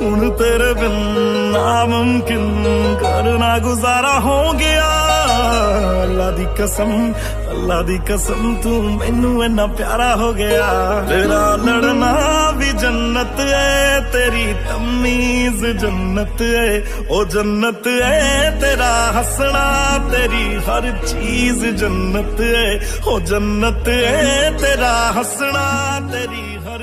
ਹੁਣ ਤੇਰੇ ਬਿਨ ਨਾਮੁਮਕਿਨ ਕਰਨਾ ਗੁਜ਼ਾਰਾ ਹੋ ਗਿਆ। ਅੱਲਾ ਦੀ ਕਸਮ ਤੂੰ ਮੈਨੂੰ ਇੰਨਾ ਪਿਆਰਾ ਹੋ ਗਿਆ। ਤੇਰਾ ਲੜਨਾ ਵੀ ਜन्नत है, तेरी तमीज जन्नत है, ओ जन्नत है। तेरा हंसना तेरी हर चीज जन्नत है, ओ जन्नत है। तेरा हंसना तेरी हर